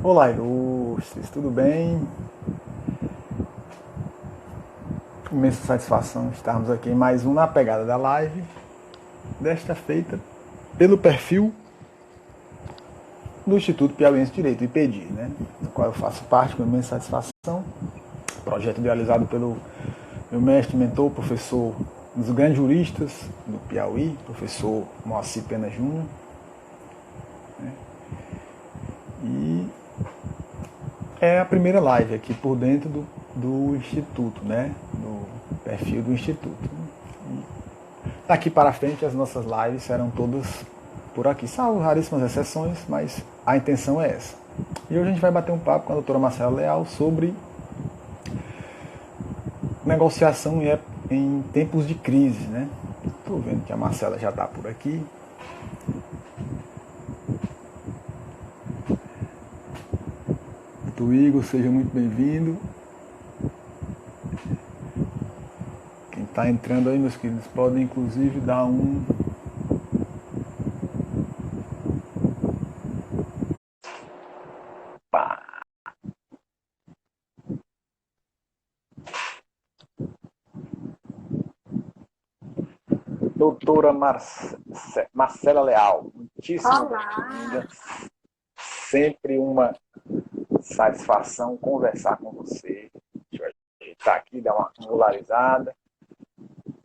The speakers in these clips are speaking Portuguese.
Olá, ilustres, tudo bem? Imensa satisfação estarmos aqui em mais um Na Pegada da Live, desta feita pelo perfil do Instituto Piauiense de Direito, IPEDI, do qual eu faço parte com imensa satisfação. Projeto idealizado pelo meu mestre, mentor, professor, um dos grandes juristas do Piauí, professor Moacir Pena Júnior. E é a primeira live aqui por dentro do Instituto, do perfil do Instituto. Daqui para frente as nossas lives serão todas por aqui, salvo raríssimas exceções, mas a intenção é essa. E hoje a gente vai bater um papo com a doutora Marcela Leal sobre negociação em tempos de crise, Estou vendo que a Marcela já está por aqui. Doutor Igor, seja muito bem-vindo. Quem está entrando aí, meus queridos, podem inclusive dar um... Doutora Marcela Leal, muitíssimo bem-vinda. Sempre uma satisfação conversar com você. Deixa eu ajeitar aqui, dar uma angularizada.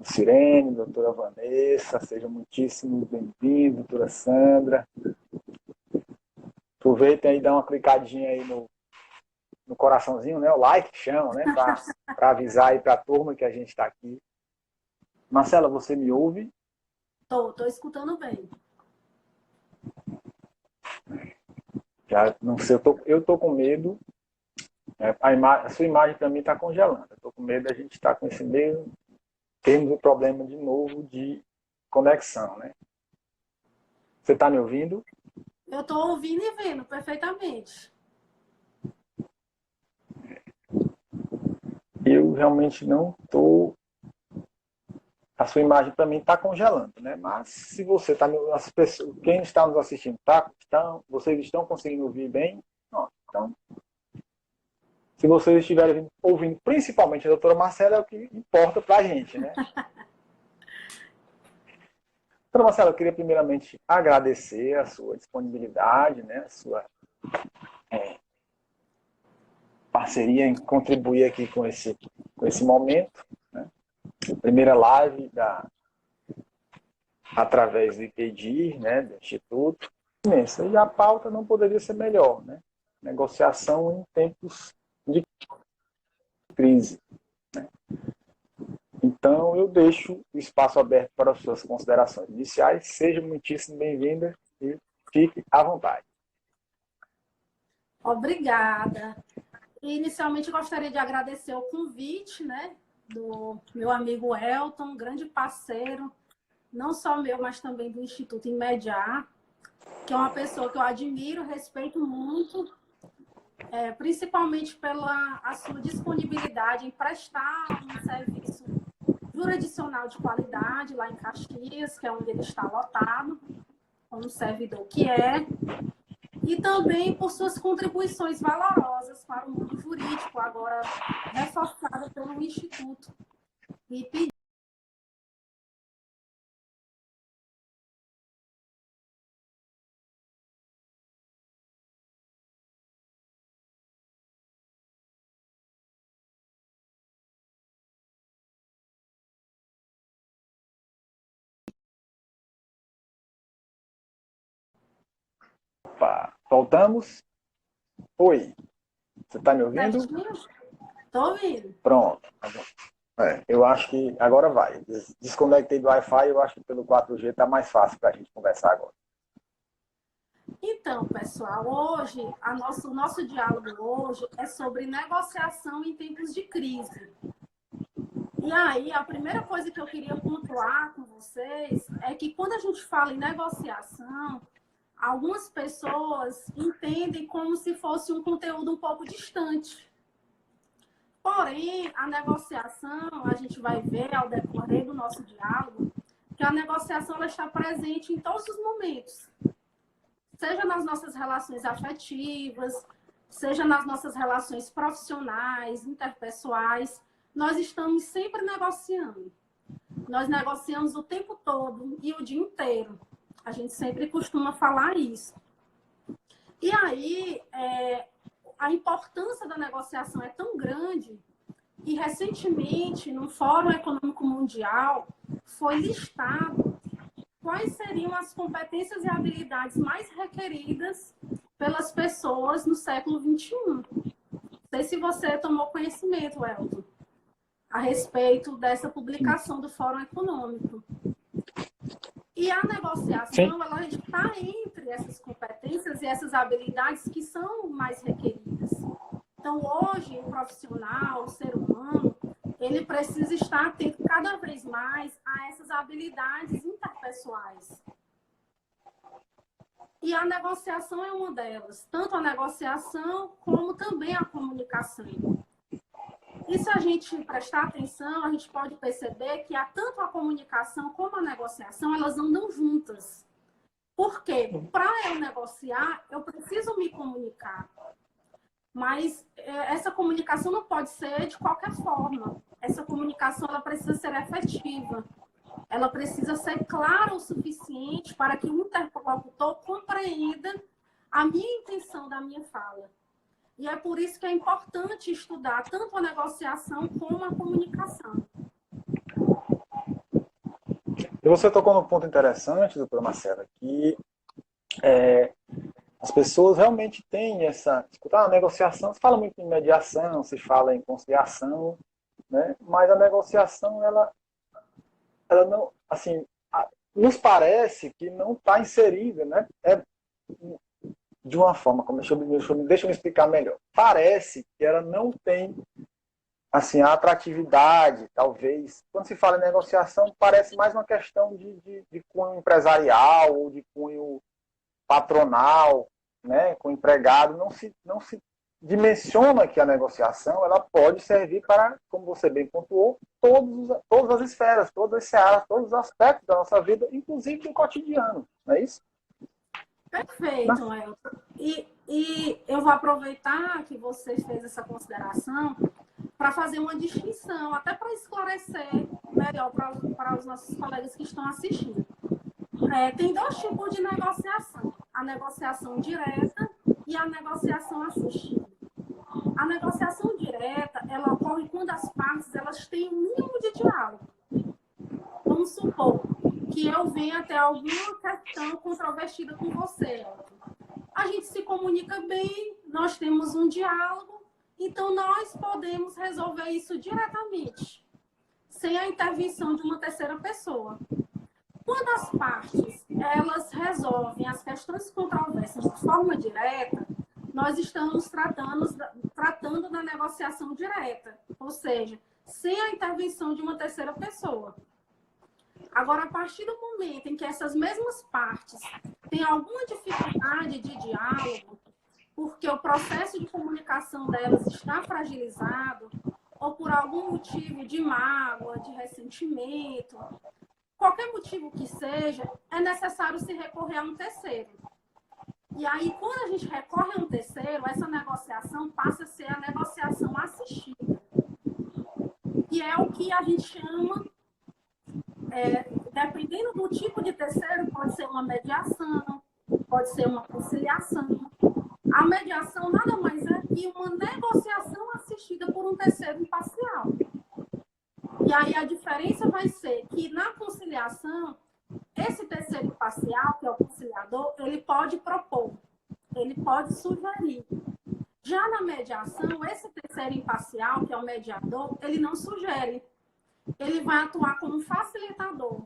Sirene, doutora Vanessa, sejam muitíssimo bem-vindos, doutora Sandra. Aproveitem aí e dá uma clicadinha aí no coraçãozinho, o like que chama, para avisar aí para a turma que a gente está aqui. Marcela, você me ouve? Tô escutando bem. Já não sei, eu tô com medo. A sua imagem para mim está congelando. Eu tô com medo da gente estar com esse mesmo. Temos o problema de novo de conexão, Você está me ouvindo? Eu tô ouvindo e vendo perfeitamente. Eu realmente não estou. A sua imagem para mim está congelando, Mas se você está, quem está nos assistindo, vocês estão conseguindo ouvir bem? Não, então, se vocês estiverem ouvindo, principalmente a doutora Marcela, é o que importa para a gente, Doutora Marcela, eu queria primeiramente agradecer a sua disponibilidade, a sua parceria em contribuir aqui com esse momento, Primeira live através do IPEDI, do Instituto. Imensa. E a pauta não poderia ser melhor, Negociação em tempos de crise. Então, eu deixo o espaço aberto para as suas considerações iniciais. Seja muitíssimo bem-vinda e fique à vontade. Obrigada. Inicialmente, gostaria de agradecer o convite, do meu amigo Elton, grande parceiro, não só meu, mas também do Instituto Imediar, que é uma pessoa que eu admiro, respeito muito, principalmente pela a sua disponibilidade em prestar um serviço jurisdicional de qualidade lá em Caxias, que é onde ele está lotado, como servidor que é, e também por suas contribuições valorosas para o mundo jurídico, agora reforçada pelo Instituto IPEDI. Opa, voltamos? Oi, você está me ouvindo? Estou ouvindo. Pronto. Eu acho que agora vai. Desconectei do Wi-Fi, eu acho que pelo 4G está mais fácil para a gente conversar agora. Então, pessoal, hoje, o nosso diálogo hoje é sobre negociação em tempos de crise. E aí, a primeira coisa que eu queria pontuar com vocês é que quando a gente fala em negociação, algumas pessoas entendem como se fosse um conteúdo um pouco distante. Porém, a negociação, a gente vai ver ao decorrer do nosso diálogo, que a negociação ela está presente em todos os momentos. Seja nas nossas relações afetivas, seja nas nossas relações profissionais, interpessoais, nós estamos sempre negociando. Nós negociamos o tempo todo e o dia inteiro. A gente sempre costuma falar isso. E aí, a importância da negociação é tão grande que, recentemente, no Fórum Econômico Mundial, foi listado quais seriam as competências e habilidades mais requeridas pelas pessoas no século XXI. Não sei se você tomou conhecimento, Elton, a respeito dessa publicação do Fórum Econômico. E a negociação, ela está entre essas competências e essas habilidades que são mais requeridas. Então, hoje, o profissional, o ser humano, ele precisa estar atento cada vez mais a essas habilidades interpessoais. E a negociação é uma delas, tanto a negociação como também a comunicação. E se a gente prestar atenção, a gente pode perceber que tanto a comunicação como a negociação, elas andam juntas. Por quê? Para eu negociar, eu preciso me comunicar. Mas essa comunicação não pode ser de qualquer forma. Essa comunicação ela precisa ser efetiva. Ela precisa ser clara o suficiente para que o interlocutor compreenda a minha intenção da minha fala. E é por isso que é importante estudar tanto a negociação como a comunicação. E você tocou num ponto interessante, doutora Marcela, que as pessoas realmente têm essa... a negociação, se fala muito em mediação, se fala em conciliação, né? Mas a negociação, ela não... Assim, nos parece que não está inserida, né? De uma forma, deixa eu me explicar melhor. Parece que ela não tem assim, a atratividade, talvez. Quando se fala em negociação, parece mais uma questão de cunho empresarial ou de cunho patronal, né, com o empregado. Não se dimensiona que a negociação ela pode servir para, como você bem pontuou, todas as esferas, todas as searas, todos os aspectos da nossa vida, inclusive do cotidiano. Não é isso? Perfeito, Elton. E eu vou aproveitar que você fez essa consideração para fazer uma distinção, até para esclarecer melhor para os nossos colegas que estão assistindo. Tem dois tipos de negociação: a negociação direta e a negociação assistida. A negociação direta, ela ocorre quando as partes elas têm um mínimo de diálogo. Vamos supor que eu venha até alguma questão controvertida com você, Elton. A gente se comunica bem, nós temos um diálogo, então nós podemos resolver isso diretamente, sem a intervenção de uma terceira pessoa. Quando as partes elas resolvem as questões controversas de forma direta, nós estamos tratando da negociação direta, ou seja, sem a intervenção de uma terceira pessoa. Agora, a partir do momento em que essas mesmas partes têm alguma dificuldade de diálogo, porque o processo de comunicação delas está fragilizado, ou por algum motivo de mágoa, de ressentimento, qualquer motivo que seja, é necessário se recorrer a um terceiro. E aí, quando a gente recorre a um terceiro, essa negociação passa a ser a negociação assistida. E é o que a gente chama, dependendo do tipo de terceiro, pode ser uma mediação, pode ser uma conciliação. A mediação nada mais é que uma negociação assistida por um terceiro imparcial. E aí a diferença vai ser que na conciliação, esse terceiro imparcial, que é o conciliador, ele pode propor, ele pode sugerir. Já na mediação, esse terceiro imparcial, que é o mediador, ele não sugere. Ele vai atuar como facilitador,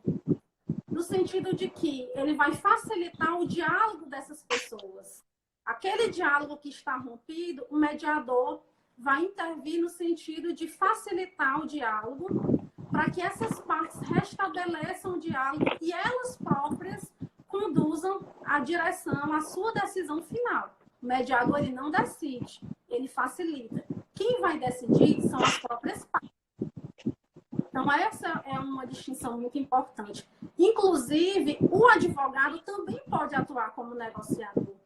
no sentido de que ele vai facilitar o diálogo dessas pessoas. Aquele diálogo que está rompido, o mediador vai intervir no sentido de facilitar o diálogo para que essas partes restabeleçam o diálogo e elas próprias conduzam a direção, a sua decisão final. O mediador ele não decide, ele facilita. Quem vai decidir são as próprias partes. Então, essa é uma distinção muito importante. Inclusive, o advogado também pode atuar como negociador.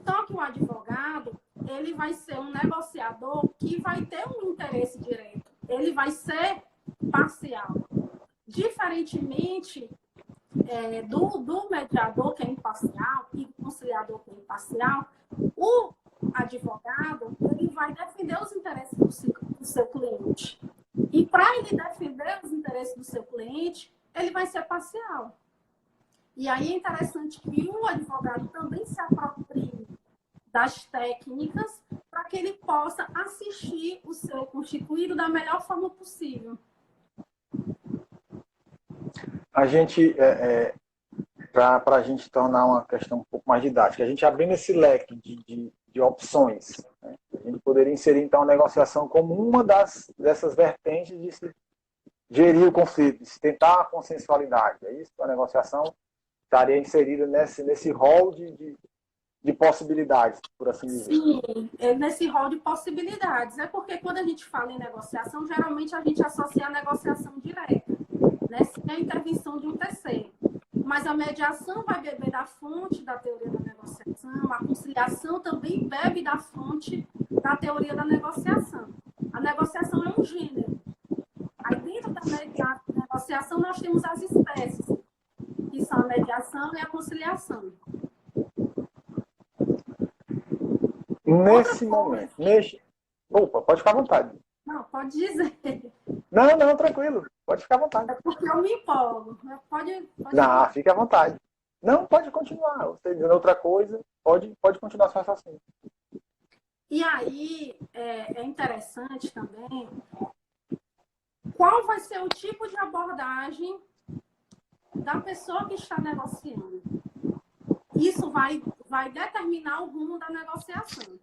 Só que o advogado, ele vai ser um negociador que vai ter um interesse direto. Ele vai ser parcial. Diferentemente do mediador, que é imparcial, e do conciliador, que é imparcial, o advogado ele vai defender os interesses do seu cliente. E para ele defender os interesses do seu cliente, ele vai ser parcial. E aí é interessante que o advogado também se aproprie das técnicas para que ele possa assistir o seu constituído da melhor forma possível. A gente, para a gente tornar uma questão um pouco mais didática, a gente abrindo esse leque de opções, né? A gente poderia inserir, então, a negociação como uma dessas vertentes de se gerir o conflito, de se tentar a consensualidade. É isso? A negociação estaria inserida nesse rol de possibilidades, por assim dizer. Sim, nesse rol de possibilidades. É porque quando a gente fala em negociação, geralmente a gente associa a negociação direta, né? Sem a intervenção de um terceiro. Mas a mediação vai beber da fonte da teoria da negociação, a conciliação também bebe da fonte da teoria da negociação. A negociação é um gênero. Aí dentro da negociação nós temos as espécies, que são a mediação e a conciliação. Nesse momento. Opa, pode ficar à vontade. Não, pode dizer. Não, tranquilo. Pode ficar à vontade. É porque eu me empolgo. Pode Não, fique à vontade. Não, pode continuar. Você dizendo outra coisa, pode continuar sua raciocínio. E aí, é interessante também qual vai ser o tipo de abordagem da pessoa que está negociando. Isso vai determinar o rumo da negociação.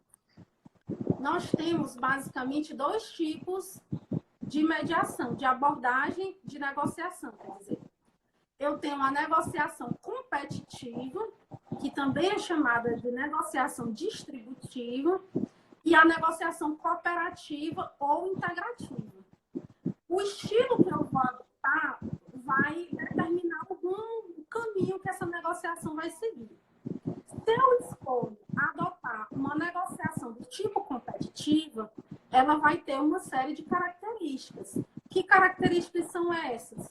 Nós temos basicamente dois tipos de mediação, de abordagem de negociação. Quer dizer, eu tenho a negociação competitiva, que também é chamada de negociação distributiva, e a negociação cooperativa ou integrativa. O estilo que eu vou adotar vai determinar o caminho que essa negociação vai seguir. Se eu escolho adotar uma negociação do tipo competitiva, ela vai ter uma série de características. Que características são essas?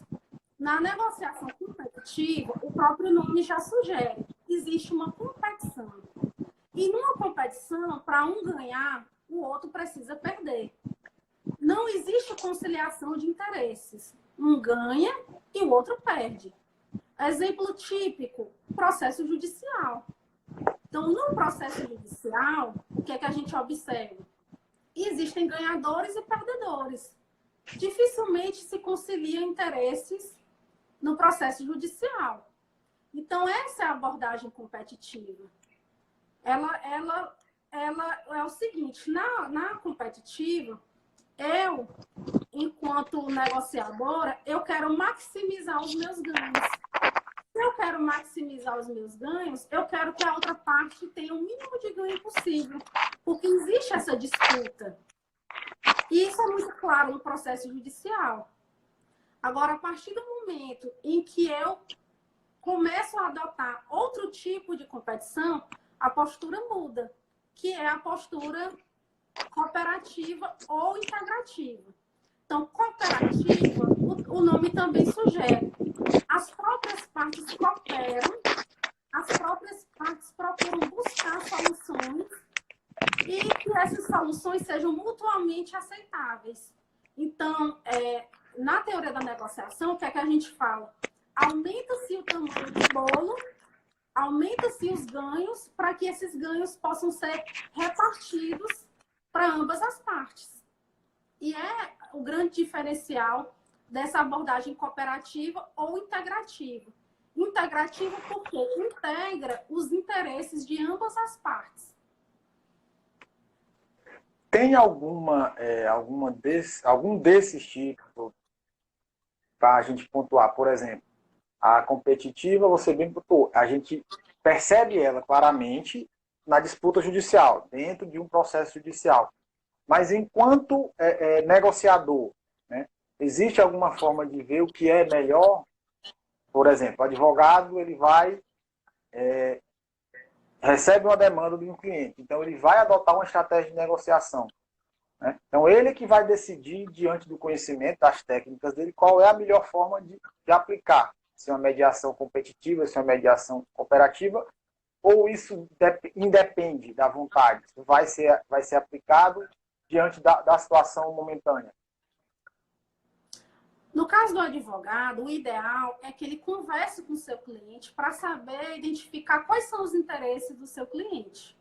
Na negociação competitiva, o próprio nome já sugere. Existe uma competição. E numa competição, para um ganhar, o outro precisa perder. Não existe conciliação de interesses. Um ganha e o outro perde. Exemplo típico, processo judicial. Então, no processo judicial, o que é que a gente observa? Existem ganhadores e perdedores. Dificilmente se concilia interesses no processo judicial. Então, essa é a abordagem competitiva. Ela é o seguinte, na competitiva, eu, enquanto negociadora, eu quero maximizar os meus ganhos. Se eu quero maximizar os meus ganhos, eu quero que a outra parte tenha o mínimo de ganho possível, porque existe essa disputa. E isso é muito claro no processo judicial. Agora, a partir do momento em que eu começo a adotar outro tipo de competição, a postura muda, que é a postura cooperativa ou integrativa. Então, cooperativa, o nome também sugere. As próprias partes cooperam, as próprias partes procuram buscar soluções e que essas soluções sejam mutuamente aceitáveis. Então, na teoria da negociação, o que é que a gente fala? Aumenta-se o tamanho do bolo, aumenta-se os ganhos para que esses ganhos possam ser repartidos para ambas as partes. E é o grande diferencial dessa abordagem cooperativa ou integrativa. Integrativa porque integra os interesses de ambas as partes. Tem algum desses tipos para a gente pontuar? Por exemplo, a competitiva, você bem pontuou, a gente percebe ela claramente na disputa judicial, dentro de um processo judicial. Mas enquanto negociador, né, existe alguma forma de ver o que é melhor? Por exemplo, o advogado ele vai recebe uma demanda de um cliente. Então, ele vai adotar uma estratégia de negociação. Né? Então, ele que vai decidir, diante do conhecimento das técnicas dele, qual é a melhor forma de aplicar. Se é uma mediação competitiva, se é uma mediação cooperativa, ou isso independe da vontade. Vai ser aplicado diante da situação momentânea. No caso do advogado, o ideal é que ele converse com o seu cliente para saber identificar quais são os interesses do seu cliente.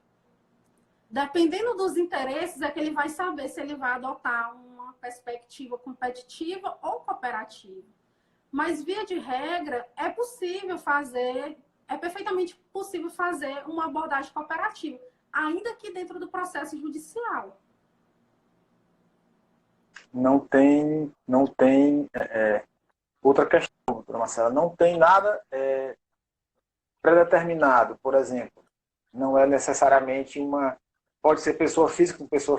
Dependendo dos interesses, é que ele vai saber se ele vai adotar uma perspectiva competitiva ou cooperativa. Mas, via de regra, é perfeitamente possível fazer uma abordagem cooperativa, ainda que dentro do processo judicial. Não tem outra questão, doutora Marcela, não tem nada predeterminado, por exemplo. Não é necessariamente pode ser pessoa física com pessoa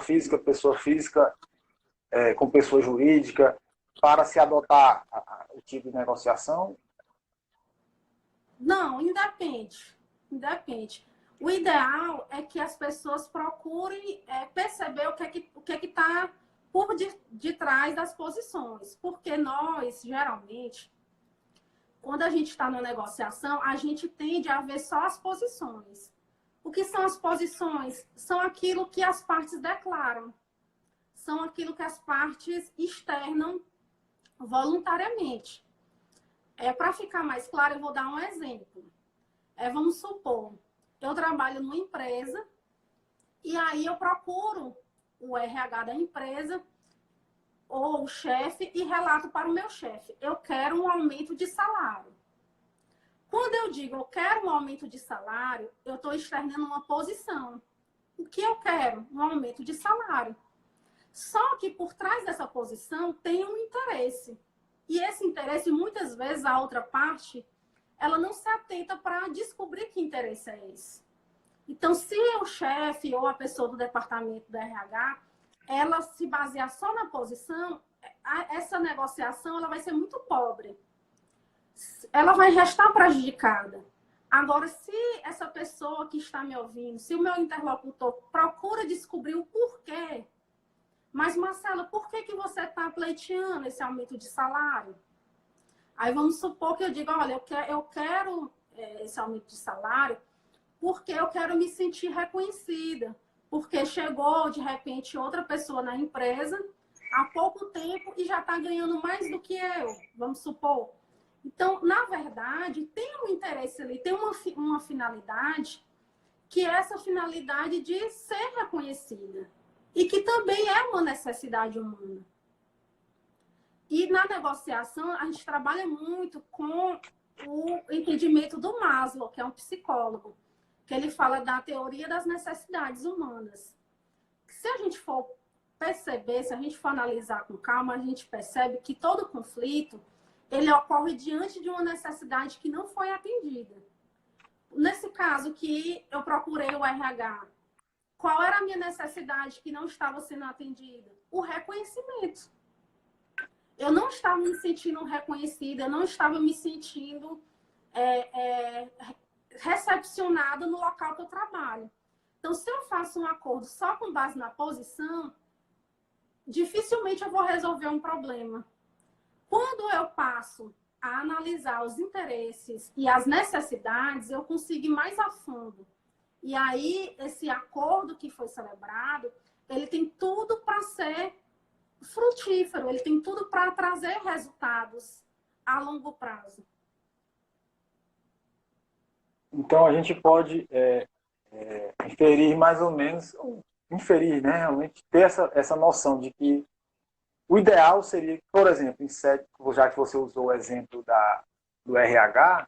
física, com pessoa jurídica, para se adotar o tipo de negociação? Não, independe. O ideal é que as pessoas procurem perceber o que é que está por detrás das posições. Porque nós, geralmente, quando a gente está na negociação, a gente tende a ver só as posições. O que são as posições? São aquilo que as partes declaram. São aquilo que as partes externam voluntariamente. Para ficar mais claro, eu vou dar um exemplo. Vamos supor, eu trabalho numa empresa e aí eu procuro o RH da empresa ou o chefe e relato para o meu chefe. Eu quero um aumento de salário. Quando eu digo eu quero um aumento de salário, eu estou externando uma posição. O que eu quero? Um aumento de salário. Só que por trás dessa posição tem um interesse. E esse interesse, muitas vezes, a outra parte, ela não se atenta para descobrir que interesse é esse. Então, se o chefe ou a pessoa do departamento do RH, ela se basear só na posição, essa negociação ela vai ser muito pobre. Ela vai restar prejudicada. Agora, se essa pessoa que está me ouvindo, se o meu interlocutor procura descobrir o porquê, mas, Marcela, por que você está pleiteando esse aumento de salário? Aí vamos supor que eu diga, olha, eu quero esse aumento de salário porque eu quero me sentir reconhecida. Porque chegou, de repente, outra pessoa na empresa há pouco tempo e já está ganhando mais do que eu, vamos supor. Então, na verdade, tem um interesse ali, tem uma finalidade, que é essa finalidade de ser reconhecida. E que também é uma necessidade humana. E na negociação, a gente trabalha muito com o entendimento do Maslow, que é um psicólogo, que ele fala da teoria das necessidades humanas. Se a gente for perceber, se a gente for analisar com calma, a gente percebe que todo conflito, ele ocorre diante de uma necessidade que não foi atendida. Nesse caso que eu procurei o RH, qual era a minha necessidade que não estava sendo atendida? O reconhecimento. Eu não estava me sentindo reconhecida, eu não estava me sentindo recepcionada no local que eu trabalho. Então, se eu faço um acordo só com base na posição, dificilmente eu vou resolver um problema. Quando eu passo a analisar os interesses e as necessidades, eu consigo ir mais a fundo. E aí, esse acordo que foi celebrado, ele tem tudo para ser frutífero, ele tem tudo para trazer resultados a longo prazo. Então, a gente pode inferir mais ou menos, inferir, né, realmente, ter essa noção de que o ideal seria, por exemplo, já que você usou o exemplo do RH,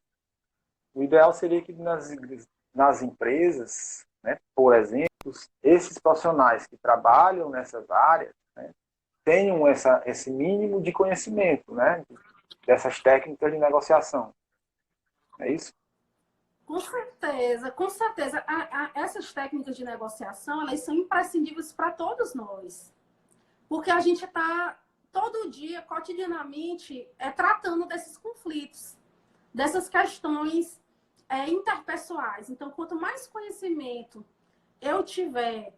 o ideal seria que nas empresas, né, por exemplo, esses profissionais que trabalham nessas áreas, né, tenham esse mínimo de conhecimento, né, dessas técnicas de negociação. É isso? Com certeza, com certeza. Essas técnicas de negociação, elas são imprescindíveis para todos nós. Porque a gente está todo dia, cotidianamente, tratando desses conflitos, dessas questões interpessoais. Então, quanto mais conhecimento eu tiver,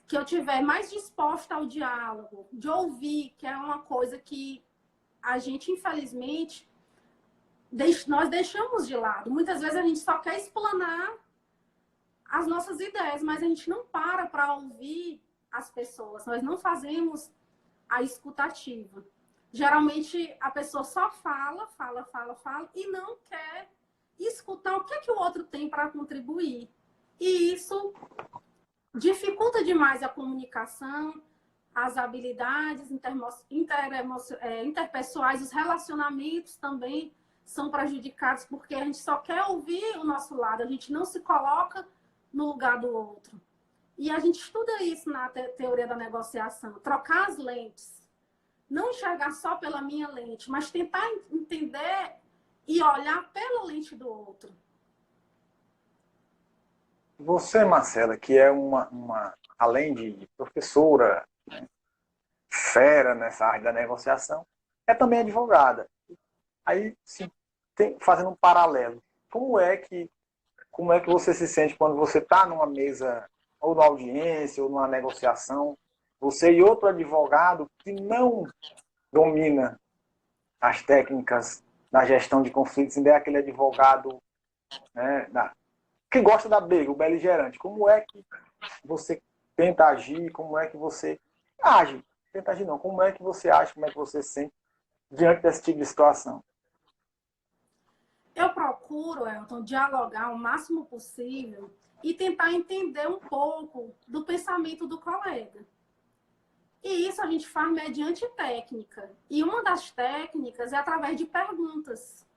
que eu tiver mais disposta ao diálogo, de ouvir, que é uma coisa que a gente, infelizmente, nós deixamos de lado. Muitas vezes a gente só quer explanar as nossas ideias, mas a gente não para ouvir as pessoas. Nós não fazemos a escutativa. Geralmente, a pessoa só fala e não quer escutar o que é que o outro tem para contribuir. E isso dificulta demais a comunicação, as habilidades interpessoais, os relacionamentos também são prejudicados porque a gente só quer ouvir o nosso lado, a gente não se coloca no lugar do outro. E a gente estuda isso na teoria da negociação, trocar as lentes. Não enxergar só pela minha lente, mas tentar entender e olhar pela lente do outro. Você, Marcela, que é além de professora, né, fera nessa área da negociação, é também advogada. Aí, sim, fazendo um paralelo, como é que você se sente quando você está numa mesa, ou numa audiência, ou numa negociação, você e outro advogado que não domina as técnicas da gestão de conflitos, ainda é aquele advogado, né, que gosta da briga, o beligerante. Como é que você tenta agir? Como é que você age? Tenta agir não. Como é que você age? Como é que você se sente diante desse tipo de situação? Eu procuro, Elton, dialogar o máximo possível e tentar entender um pouco do pensamento do colega. E isso a gente faz mediante técnica. E uma das técnicas é através de perguntas.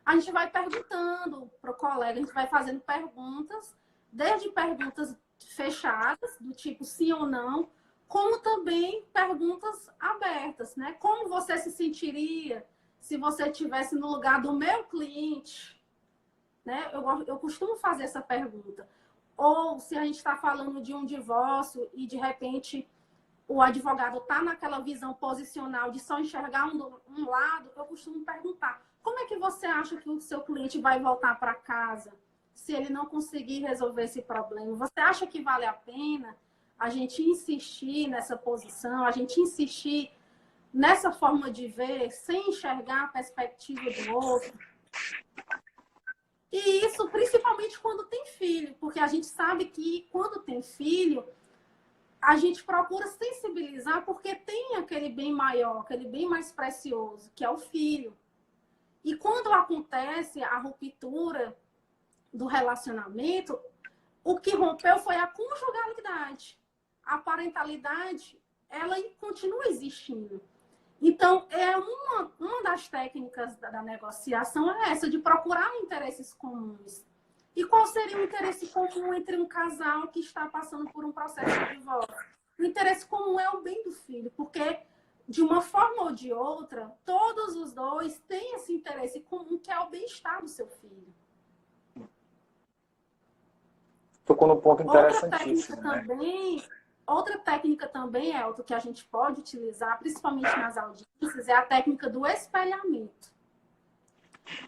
A gente vai perguntando para o colega, a gente vai fazendo perguntas, desde perguntas fechadas, do tipo sim ou não, como também perguntas abertas, né? Como você se sentiria se você estivesse no lugar do meu cliente? Né? Eu costumo fazer essa pergunta. Ou se a gente está falando de um divórcio e, de repente, o advogado está naquela visão posicional de só enxergar um lado, eu costumo perguntar, como é que você acha que o seu cliente vai voltar para casa se ele não conseguir resolver esse problema? Você acha que vale a pena a gente insistir nessa posição, a gente insistir nessa forma de ver, sem enxergar a perspectiva do outro? E isso principalmente quando tem filho, porque a gente sabe que quando tem filho, a gente procura sensibilizar porque tem aquele bem maior, aquele bem mais precioso, que é o filho. E quando acontece a ruptura do relacionamento, o que rompeu foi a conjugalidade. A parentalidade, ela continua existindo. Então, uma das técnicas da negociação é essa, de procurar interesses comuns. E qual seria o interesse comum entre um casal que está passando por um processo de divórcio? O interesse comum é o bem do filho, porque, de uma forma ou de outra, todos os dois têm esse interesse comum, que é o bem-estar do seu filho. Tocou num ponto interessantíssimo, Outra técnica também, Elton, que a gente pode utilizar, principalmente nas audiências, é a técnica do espelhamento.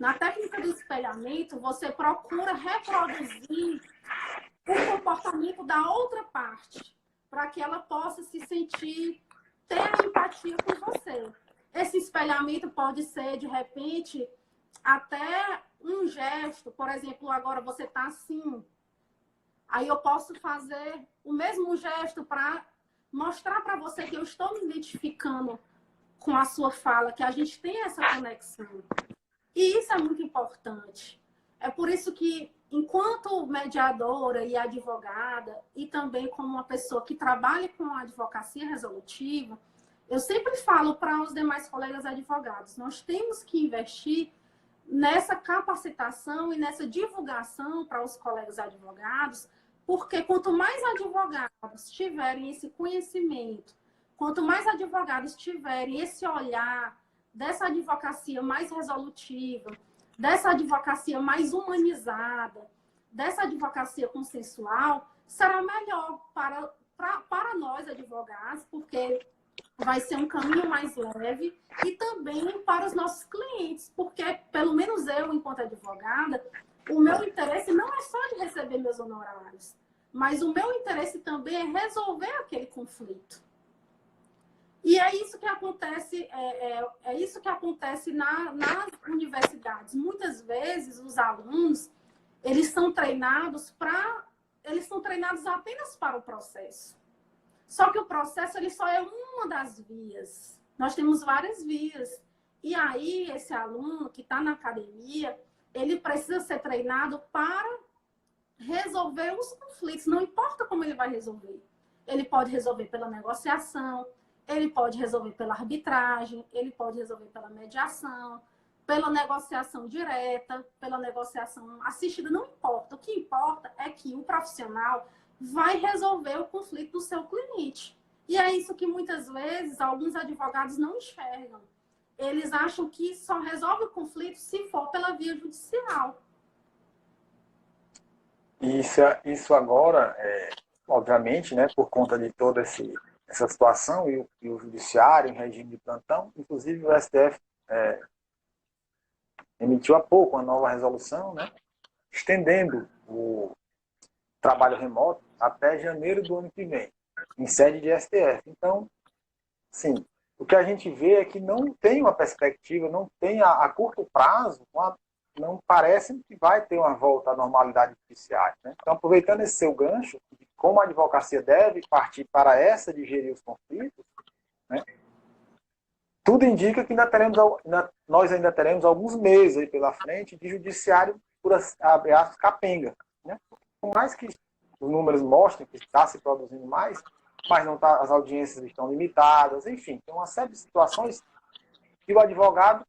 Na técnica do espelhamento, você procura reproduzir o comportamento da outra parte, para que ela possa se sentir, ter a empatia com você. Esse espelhamento pode ser, de repente, até um gesto. Por exemplo, agora você está assim. Aí eu posso fazer o mesmo gesto para mostrar para você que eu estou me identificando com a sua fala, que a gente tem essa conexão. E isso é muito importante. É por isso que, enquanto mediadora e advogada, e também como uma pessoa que trabalha com a advocacia resolutiva, eu sempre falo para os demais colegas advogados, nós temos que investir nessa capacitação e nessa divulgação para os colegas advogados, porque quanto mais advogados tiverem esse conhecimento, quanto mais advogados tiverem esse olhar dessa advocacia mais resolutiva, dessa advocacia mais humanizada, dessa advocacia consensual, será melhor para nós advogados, porque vai ser um caminho mais leve e também para os nossos clientes, porque, pelo menos eu, enquanto advogada, o meu interesse não é só de receber meus honorários, mas o meu interesse também é resolver aquele conflito. E é isso que acontece, é isso que acontece nas universidades. Muitas vezes os alunos, eles são treinados apenas para o processo. Só que o processo ele só é uma das vias. Nós temos várias vias. E aí, esse aluno que está na academia, ele precisa ser treinado para resolver os conflitos. Não importa como ele vai resolver. Ele pode resolver pela negociação, ele pode resolver pela arbitragem, ele pode resolver pela mediação, pela negociação direta, pela negociação assistida. Não importa. O que importa é que o profissional vai resolver o conflito do seu cliente. E é isso que muitas vezes alguns advogados não enxergam. Eles acham que só resolve o conflito se for pela via judicial. Isso agora, obviamente, né, por conta de toda essa situação e o judiciário em regime de plantão, inclusive o STF emitiu há pouco uma nova resolução, né, estendendo o trabalho remoto até janeiro do ano que vem, em sede de STF. Então, sim, o que a gente vê é que não tem uma perspectiva, não tem a curto prazo, não parece que vai ter uma volta à normalidade judiciária. Né? Então, aproveitando esse seu gancho, de como a advocacia deve partir para essa de gerir os conflitos, né? Tudo indica que nós ainda teremos alguns meses aí pela frente de judiciário, por abre aspas, capenga. Né? Por mais que os números mostrem que está se produzindo mais, mas não tá, as audiências estão limitadas, enfim, tem uma série de situações que o advogado,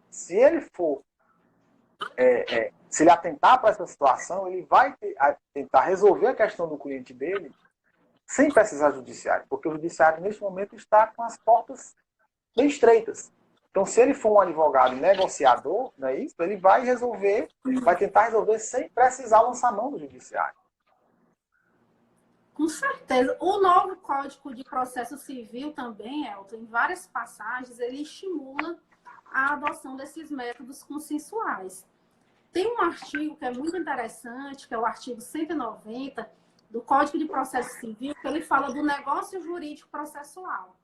se ele for, se ele atentar para essa situação, ele vai tentar resolver a questão do cliente dele sem precisar do judiciário, porque o judiciário, neste momento, está com as portas bem estreitas. Então, se ele for um advogado negociador, não é isso? Ele vai tentar resolver sem precisar lançar mão do judiciário. Com certeza. O novo Código de Processo Civil também, Elton, em várias passagens, ele estimula a adoção desses métodos consensuais. Tem um artigo que é muito interessante, que é o artigo 190 do Código de Processo Civil, que ele fala do negócio jurídico processual.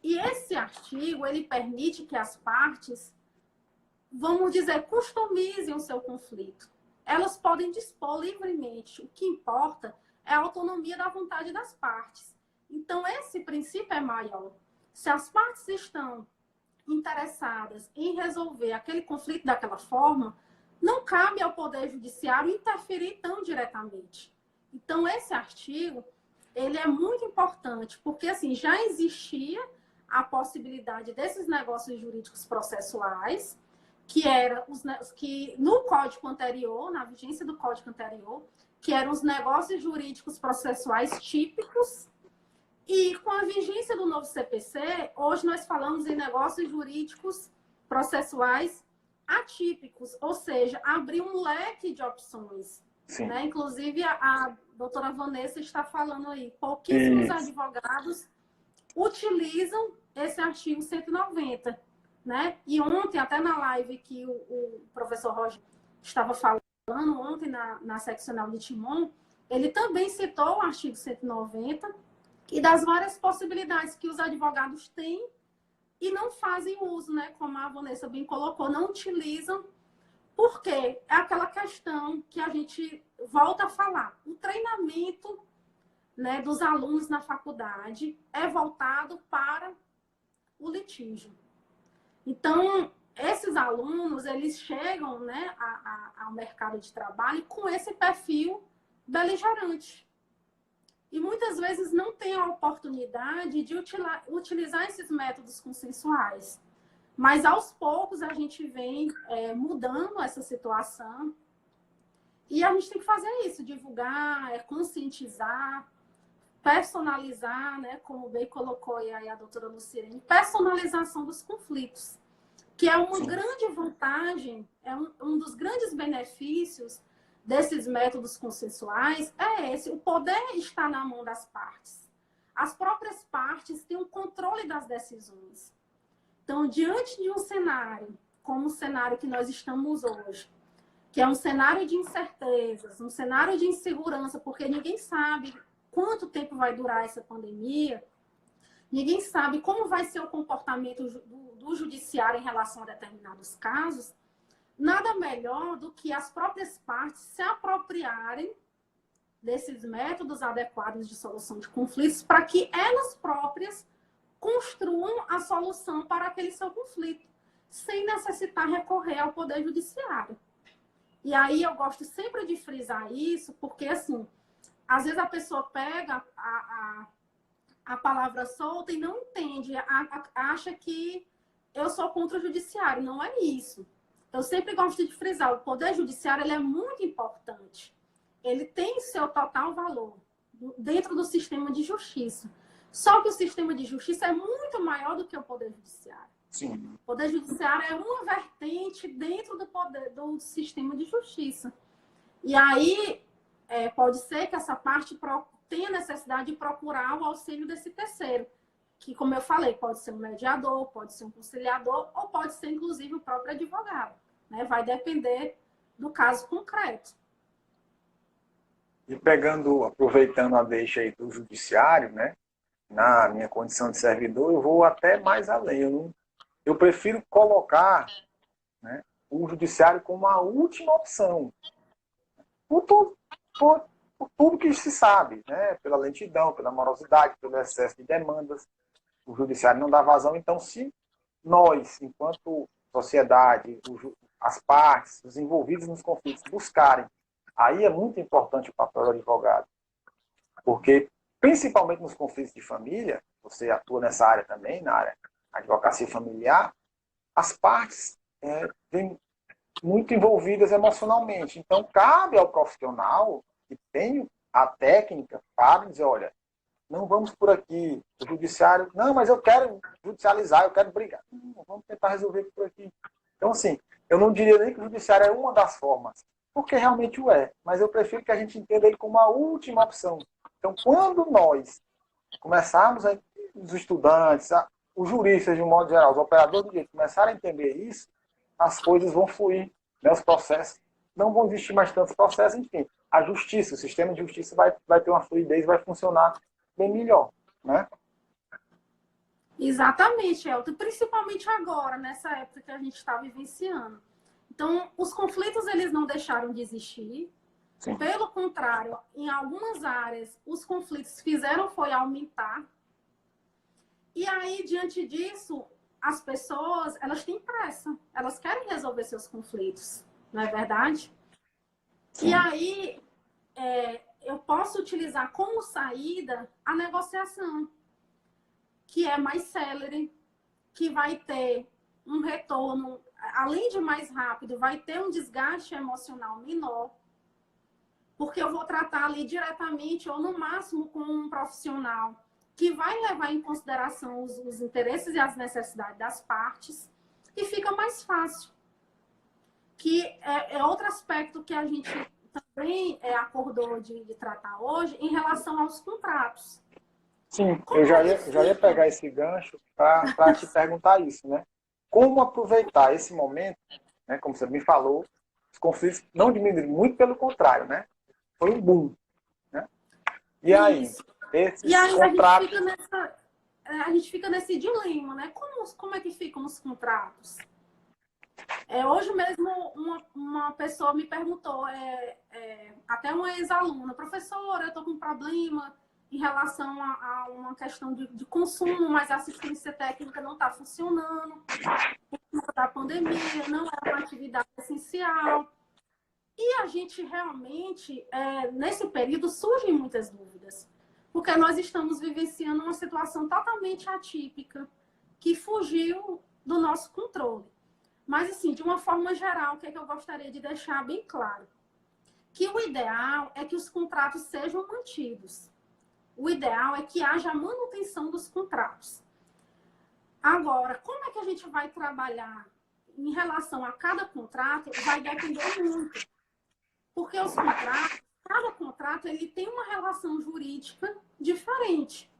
E esse artigo, ele permite que as partes, vamos dizer, customizem o seu conflito. Elas podem dispor livremente. O que importa é a autonomia da vontade das partes. Então, esse princípio é maior. Se as partes estão interessadas em resolver aquele conflito daquela forma, não cabe ao Poder Judiciário interferir tão diretamente. Então, esse artigo, ele é muito importante, porque assim, já existia a possibilidade desses negócios jurídicos processuais, que no código anterior, na vigência do código anterior, que eram os negócios jurídicos processuais típicos, e com a vigência do novo CPC, hoje nós falamos em negócios jurídicos processuais atípicos, ou seja, abrir um leque de opções. Né? Inclusive, a doutora Vanessa está falando aí, pouquíssimos advogados utilizam esse artigo 190. Né? E ontem, até na live que o professor Roger estava falando, ontem na seccional de Timon, ele também citou o artigo 190 e das várias possibilidades que os advogados têm e não fazem uso, né? Como a Vanessa bem colocou, não utilizam, porque é aquela questão que a gente volta a falar. O treinamento, né, dos alunos na faculdade é voltado para o litígio. Então, esses alunos, eles chegam, né, ao mercado de trabalho com esse perfil beligerante. E muitas vezes não tem a oportunidade de utilizar esses métodos consensuais. Mas aos poucos a gente vem mudando essa situação. E a gente tem que fazer isso, divulgar, conscientizar, personalizar, né, como bem colocou aí a doutora Lucirene, personalização dos conflitos, que é uma grande vantagem, é um dos grandes benefícios desses métodos consensuais, é esse, o poder está na mão das partes. as próprias partes têm o controle das decisões. Então, diante de um cenário, como o cenário que nós estamos hoje, que é um cenário de incertezas, um cenário de insegurança, porque ninguém sabe quanto tempo vai durar essa pandemia, ninguém sabe como vai ser o comportamento do judiciário em relação a determinados casos, nada melhor do que as próprias partes se apropriarem desses métodos adequados de solução de conflitos para que elas próprias construam a solução para aquele seu conflito, sem necessitar recorrer ao Poder Judiciário. E aí eu gosto sempre de frisar isso, porque, assim, às vezes a pessoa pega a palavra solta e não entende, acha que eu sou contra o judiciário. Não é isso. Eu sempre gosto de frisar, o Poder Judiciário ele é muito importante. Ele tem seu total valor dentro do sistema de justiça. Só que o sistema de justiça é muito maior do que o Poder Judiciário. Sim. O Poder Judiciário é uma vertente dentro do sistema de justiça. E aí, pode ser que essa parte tenha necessidade de procurar o auxílio desse terceiro, que, como eu falei, pode ser um mediador, pode ser um conciliador, ou pode ser, inclusive, o próprio advogado. Né? Vai depender do caso concreto. E aproveitando a deixa aí do judiciário, né? Na minha condição de servidor, eu vou até mais além. Eu prefiro colocar, né, o judiciário como a última opção. Por tudo que se sabe, né? Pela lentidão, pela morosidade, pelo excesso de demandas. O judiciário não dá vazão. Então, se nós, enquanto sociedade, as partes, os envolvidos nos conflitos, buscarem, aí é muito importante o papel do advogado. Porque, principalmente nos conflitos de família, você atua nessa área também, na área da advocacia familiar, as partes vêm muito envolvidas emocionalmente. Então, cabe ao profissional que tem a técnica para dizer, olha, não vamos por aqui, o judiciário, não, mas eu quero judicializar, eu quero brigar. Não, vamos tentar resolver por aqui. Então, assim, eu não diria nem que o judiciário é uma das formas, porque realmente o é, mas eu prefiro que a gente entenda ele como a última opção. Então, quando nós começarmos, os estudantes, os juristas, de um modo geral, os operadores do direito, começarem a entender isso, as coisas vão fluir, né? Os processos, não vão existir mais tantos processos, enfim. A justiça, o sistema de justiça vai ter uma fluidez, vai funcionar bem melhor, né? Exatamente, Elton. Principalmente agora, nessa época que a gente está vivenciando. Então, os conflitos, eles não deixaram de existir. Sim. Pelo contrário, em algumas áreas, os conflitos foi aumentar. E aí, diante disso, as pessoas, elas têm pressa. Elas querem resolver seus conflitos, não é verdade? Sim. E aí, eu posso utilizar como saída a negociação, que é mais célere, que vai ter um retorno, além de mais rápido, vai ter um desgaste emocional menor, porque eu vou tratar ali diretamente ou no máximo com um profissional que vai levar em consideração os interesses e as necessidades das partes e fica mais fácil. Que é outro aspecto que a gente também acordou de tratar hoje em relação aos contratos. Sim, eu já ia pegar esse gancho para te perguntar isso, né? Como aproveitar esse momento, né? Como você me falou, os conflitos não diminuíram, muito pelo contrário, né? Foi um boom, né? E aí, contratos... a gente fica nesse dilema, né? Como é que ficam os contratos? Hoje mesmo uma pessoa me perguntou, até uma ex-aluna, professora, eu estou com um problema em relação a uma questão de consumo, mas a assistência técnica não está funcionando, por conta da pandemia, não é uma atividade essencial. E a gente realmente, nesse período, surgem muitas dúvidas, porque nós estamos vivenciando uma situação totalmente atípica, que fugiu do nosso controle. Mas, assim, de uma forma geral, o que eu gostaria de deixar bem claro? Que o ideal é que os contratos sejam mantidos. O ideal é que haja a manutenção dos contratos. Agora, como é que a gente vai trabalhar em relação a cada contrato? Vai depender muito. Porque cada contrato, ele tem uma relação jurídica diferente.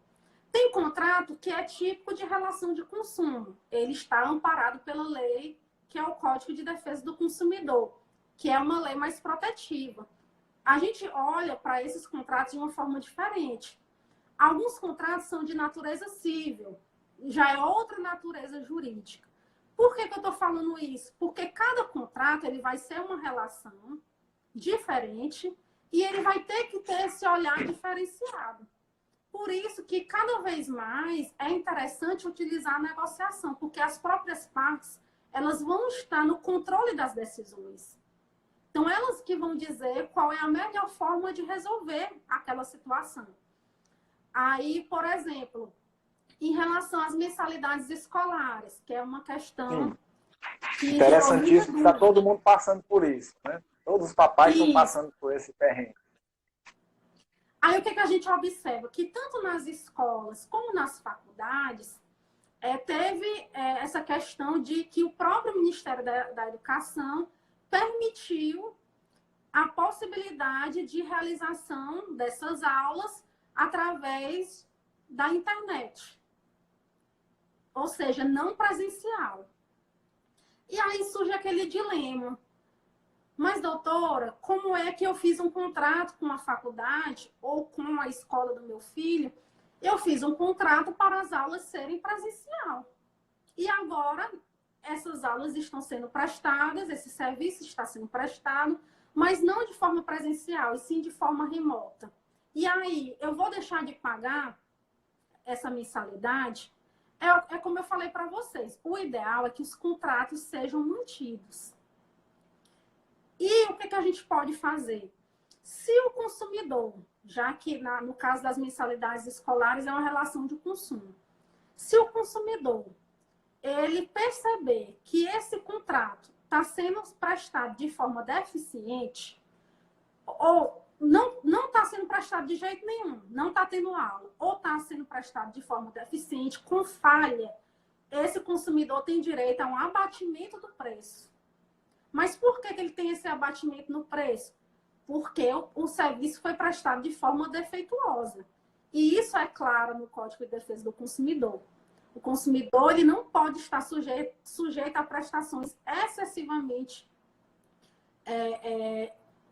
Tem contrato que é típico de relação de consumo. Ele está amparado pela lei, que é o Código de Defesa do Consumidor, que é uma lei mais protetiva. A gente olha para esses contratos de uma forma diferente. Alguns contratos são de natureza civil, já é outra natureza jurídica. Por que eu estou falando isso? Porque cada contrato ele vai ser uma relação diferente e ele vai ter que ter esse olhar diferenciado. Por isso que cada vez mais é interessante utilizar a negociação, porque as próprias partes elas vão estar no controle das decisões. Então, elas que vão dizer qual é a melhor forma de resolver aquela situação. Aí, por exemplo, em relação às mensalidades escolares, que é uma questão que interessantíssimo, está todo mundo passando por isso, né? Todos os papais estão passando por esse terreno. Aí o que a gente observa? Que tanto nas escolas como nas faculdades, teve essa questão de que o próprio Ministério da Educação permitiu a possibilidade de realização dessas aulas através da internet. Ou seja, não presencial. E aí surge aquele dilema. Mas, doutora, como é que eu fiz um contrato com a faculdade ou com a escola do meu filho? Eu fiz um contrato para as aulas serem presencial. E agora, essas aulas estão sendo prestadas, esse serviço está sendo prestado, mas não de forma presencial, e sim de forma remota. E aí, eu vou deixar de pagar essa mensalidade? É como eu falei para vocês, o ideal é que os contratos sejam mantidos. E o que a gente pode fazer? Se o consumidor, já que no caso das mensalidades escolares é uma relação de consumo, se o consumidor ele perceber que esse contrato está sendo prestado de forma deficiente, ou não está sendo prestado de jeito nenhum, não está tendo aula, ou está sendo prestado de forma deficiente, com falha, esse consumidor tem direito a um abatimento do preço. Mas por que ele tem esse abatimento no preço? Porque o serviço foi prestado de forma defeituosa. E isso é claro no Código de Defesa do Consumidor. O consumidor ele não pode estar sujeito a prestações excessivamente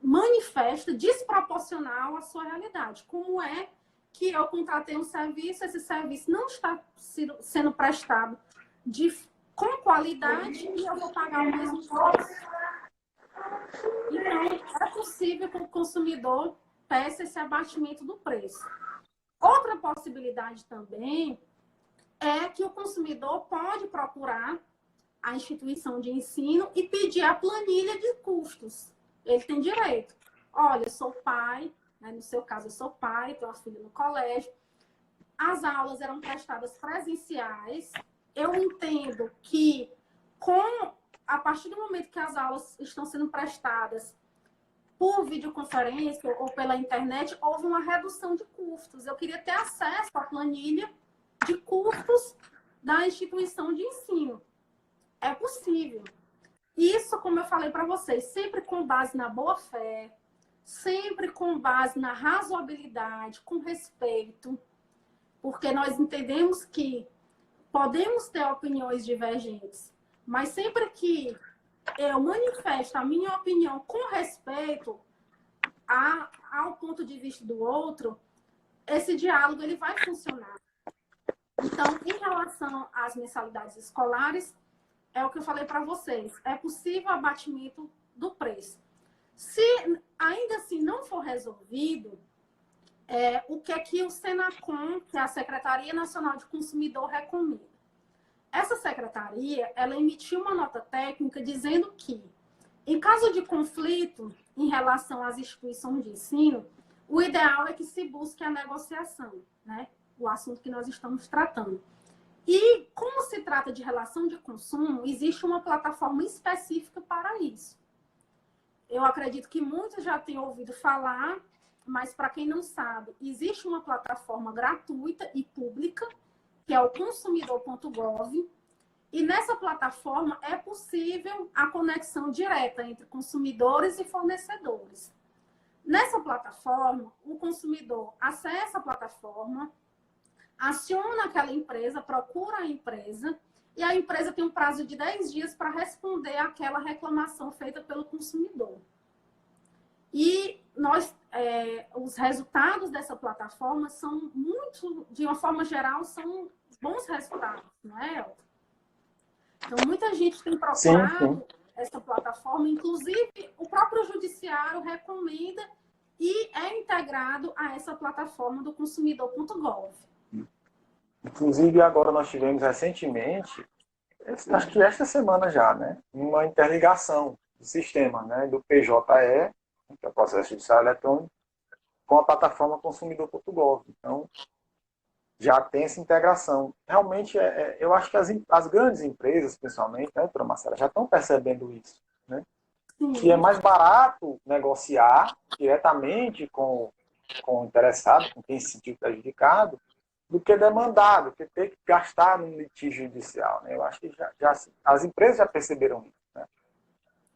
manifesta, desproporcional à sua realidade. Como é que eu contratei um serviço, esse serviço não está sendo prestado com qualidade e eu vou pagar o mesmo preço. Então, é possível que o consumidor peça esse abatimento do preço. Outra possibilidade também é que o consumidor pode procurar a instituição de ensino e pedir a planilha de custos. Ele tem direito. Olha, eu sou pai, né? No seu caso eu sou pai, tenho uma filha no colégio. As aulas eram prestadas presenciais. Eu entendo que a partir do momento que as aulas estão sendo prestadas por videoconferência ou pela internet, houve uma redução de custos. Eu queria ter acesso à planilha de custos da instituição de ensino. É possível. Isso, como eu falei para vocês, sempre com base na boa-fé, sempre com base na razoabilidade, com respeito, porque nós entendemos que podemos ter opiniões divergentes, mas sempre que eu manifesto a minha opinião com respeito ao ponto de vista do outro, esse diálogo ele vai funcionar. Então, em relação às mensalidades escolares, é o que eu falei para vocês, é possível abatimento do preço. Se ainda assim não for resolvido, o que é que o Senacom, que é a Secretaria Nacional de Consumidor, recomenda? Essa secretaria, ela emitiu uma nota técnica dizendo que, em caso de conflito em relação às instituições de ensino, o ideal é que se busque a negociação, né? O assunto que nós estamos tratando. E, como se trata de relação de consumo, existe uma plataforma específica para isso. Eu acredito que muitos já têm ouvido falar, mas para quem não sabe, existe uma plataforma gratuita e pública, que é o consumidor.gov, e nessa plataforma é possível a conexão direta entre consumidores e fornecedores. Nessa plataforma, o consumidor acessa a plataforma, aciona aquela empresa, procura a empresa, e a empresa tem um prazo de 10 dias para responder àquela reclamação feita pelo consumidor. E os resultados dessa plataforma são muito, de uma forma geral, são bons resultados, não é, Elton? Então, muita gente tem procurado essa plataforma, inclusive o próprio judiciário recomenda e é integrado a essa plataforma do consumidor.gov. Inclusive, agora nós tivemos recentemente, acho que esta semana já, né, uma interligação do sistema, né, do PJE, que é o Processo Judicial Eletrônico, com a plataforma consumidor.gov. Então, já tem essa integração. Realmente, eu acho que as grandes empresas, principalmente, né, doutora Marcela, já estão percebendo isso, né? Que é mais barato negociar diretamente com o interessado, com quem se sentiu prejudicado, do que demandar, do que ter que gastar no litígio judicial, né? Eu acho que as empresas já perceberam isso, né?